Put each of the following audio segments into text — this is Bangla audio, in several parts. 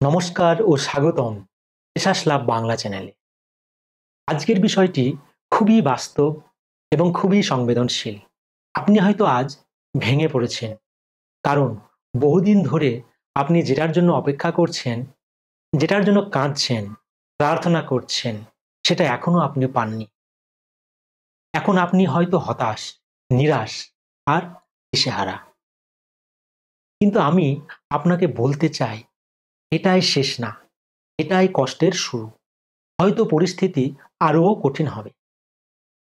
নমস্কার ও স্বাগতম পেশাস লাভ বাংলা চ্যানেলে। আজকের বিষয়টি খুবই বাস্তব এবং খুবই সংবেদনশীল। আপনি হয়তো আজ ভেঙে পড়েছেন, কারণ বহুদিন ধরে আপনি যেটার জন্য অপেক্ষা করছেন, যেটার জন্য কাঁদছেন, প্রার্থনা করছেন, সেটা এখনো আপনি পাননি। এখন আপনি হয়তো হতাশ, নিরাশ আর দিশেহারা। কিন্তু আমি আপনাকে বলতে চাই, এটাই শেষ না, এটাই কষ্টের শুরু। হয়তো পরিস্থিতি আরও কঠিন হবে,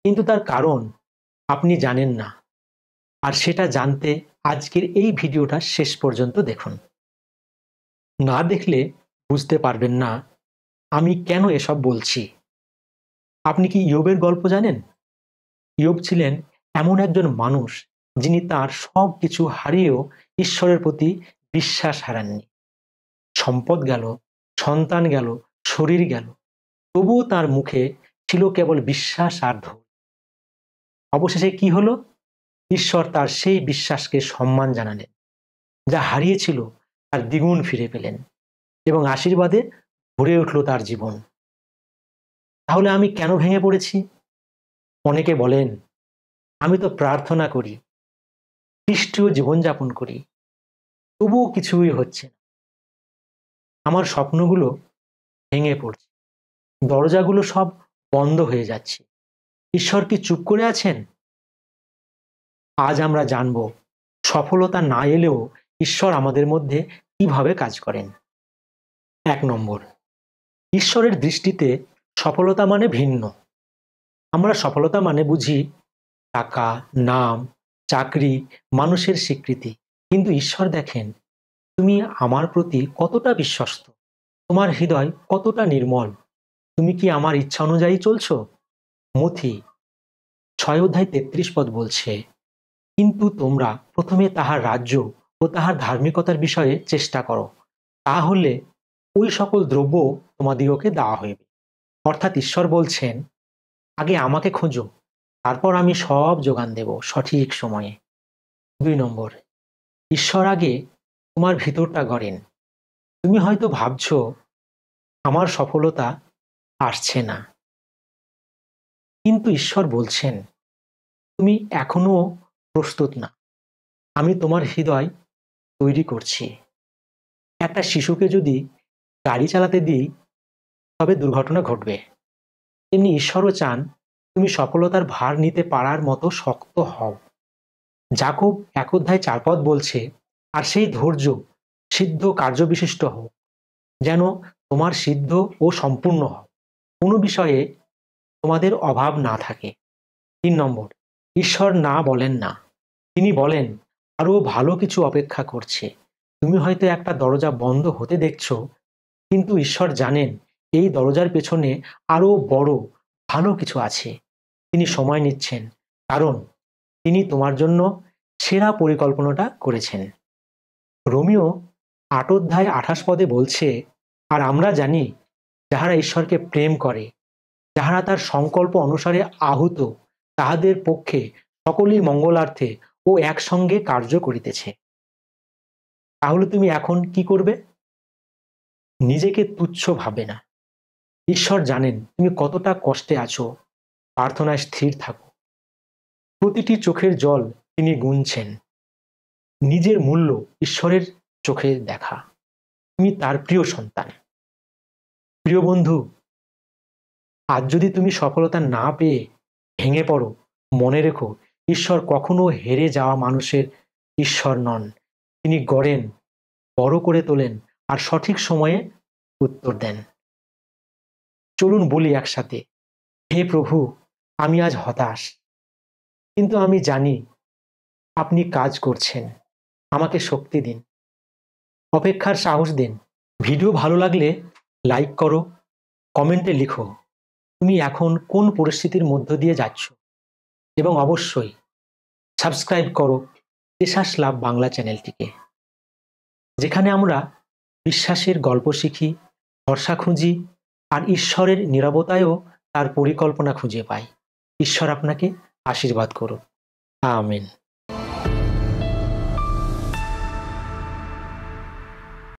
কিন্তু তার কারণ আপনি জানেন না। আর সেটা জানতে আজকের এই ভিডিওটা শেষ পর্যন্ত দেখুন। না দেখলে বুঝতে পারবেন না আমি কেন এসব বলছি। আপনি কি ইয়োবের গল্প জানেন? ইয়োব ছিলেন এমন একজন মানুষ যিনি তার সব কিছু হারিয়েও ঈশ্বরের প্রতি বিশ্বাস হারাননি। সম্পদ গেল, সন্তান গেল, শরীর গেল, তবুও তার মুখে ছিল কেবল বিশ্বাস আর ধৈর্য। অবশেষে কি হলো? ঈশ্বর তার সেই বিশ্বাসকে সম্মান জানালেন। যা হারিয়েছিল তার দ্বিগুণ ফিরে পেলেন এবং আশীর্বাদে ভরে উঠল তার জীবন। তাহলে আমি কেন ভেঙে পড়েছি? অনেকে বলেন, আমি তো প্রার্থনা করি, খ্রিস্টীয় জীবনযাপন করি, তবুও কিছুই হচ্ছে না। আমার স্বপ্নগুলো ভেঙে পড়ছে, দরজাগুলো সব বন্ধ হয়ে যাচ্ছে। ঈশ্বর কি চুপ করে আছেন? আজ আমরা জানব সফলতা না এলেও ঈশ্বর আমাদের মধ্যে কিভাবে কাজ করেন। ১ নম্বর, ঈশ্বরের দৃষ্টিতে সফলতা মানে ভিন্ন। আমরা সফলতা মানে বুঝি টাকা, নাম, চাকরি, মানুষের স্বীকৃতি। কিন্তু ঈশ্বর দেখেন তুমি আমার প্রতি কতটা বিশ্বস্ত, তোমার হৃদয় কতটা নির্মল, তুমি কি আমার ইচ্ছা অনুযায়ী চলছো? মথি ৬ অধ্যায় ৩৩ পদ বলছে, কিন্তু তোমরা প্রথমে তাহার রাজ্য ও তাহার ধার্মিকতার বিষয়ে চেষ্টা করো, তাহলে ওই সকল দ্রব্য তোমাদিগকে দেওয়া হইবে। অর্থাৎ ঈশ্বর বলছেন, আগে আমাকে খোঁজো, তারপর আমি সব যোগান দেব সঠিক সময়ে। ২ নম্বর, ঈশ্বর আগে তোমার ভিতরটা গড়েন। তুমি হয়তো ভাবছো আমার সফলতা আসছে না, কিন্তু ঈশ্বর বলছেন তুমি এখনো প্রস্তুত না, আমি তোমার হৃদয় তৈরি করছি। একটা শিশুকে যদি গাড়ি চালাতে দিই, তবে দুর্ঘটনা ঘটবে। তেমনি ঈশ্বরও চান তুমি সফলতার ভার নিতে পারার মতো শক্ত হও। যাকব ১ অধ্যায় ৪ পদ বলছে, আর সেই ধৈর্য সিদ্ধ কার্যবিশিষ্ট হোক, যেন তোমার সিদ্ধ ও সম্পূর্ণ হও, কোনো বিষয়ে তোমাদের অভাব না থাকে। ৩ নম্বর, ঈশ্বর না বলেন না, তিনি বলেন আরো ভালো কিছু অপেক্ষা করছে। তুমি হয়তো একটা দরজা বন্ধ হতে দেখছো, কিন্তু ঈশ্বর জানেন এই দরজার পেছনে আরো বড় ভালো কিছু আছে। তিনি সময় নিচ্ছেন, কারণ তিনি তোমার জন্য সেরা পরিকল্পনাটা করেছেন। রোমিও ৮ অধ্যায় ২৮ পদে বলছে, আর আমরা জানি যাহারা ঈশ্বরকে প্রেম করে, যাহারা তার সংকল্প অনুসারে আহুত, তাহাদের পক্ষে সকলই মঙ্গলার্থে ও একসঙ্গে কার্য করিতেছে। তাহলে তুমি এখন কি করবে? নিজেকে তুচ্ছ ভাবে না। ঈশ্বর জানেন তুমি কতটা কষ্টে আছো, প্রার্থনায় স্থির থাকো। প্রতিটি চোখের জল তিনি গুনছেন। নিজের মূল্য ঈশ্বরের চোখে দেখা। তুমি তার প্রিয় সন্তান। প্রিয় বন্ধু, আজ যদি তুমি সফলতা না পেয়ে ভেঙে পড়ো, মনে রেখো ঈশ্বর কখনো হেরে যাওয়া মানুষের ঈশ্বর নন। তিনি গড়েন, বড় করে তোলেন আর সঠিক সময়ে উত্তর দেন। চলুন বলি একসাথে, হে প্রভু, আমি আজ হতাশ, কিন্তু আমি জানি আপনি কাজ করছেন। আমাকে শক্তি দিন, অপেক্ষার সাহস দিন। ভিডিও ভালো লাগলে লাইক করো, কমেন্টে লিখো তুমি এখন কোন পরিস্থিতির মধ্য দিয়ে যাচ্ছ, এবং অবশ্যই সাবস্ক্রাইব করো পেশাস লাভ বাংলা চ্যানেলটিকে, যেখানে আমরা বিশ্বাসের গল্প শিখি, ভরসা খুঁজি আর ঈশ্বরের নীরবতায়ও তার পরিকল্পনা খুঁজে পাই। ঈশ্বর আপনাকে আশীর্বাদ করুন। আমিন।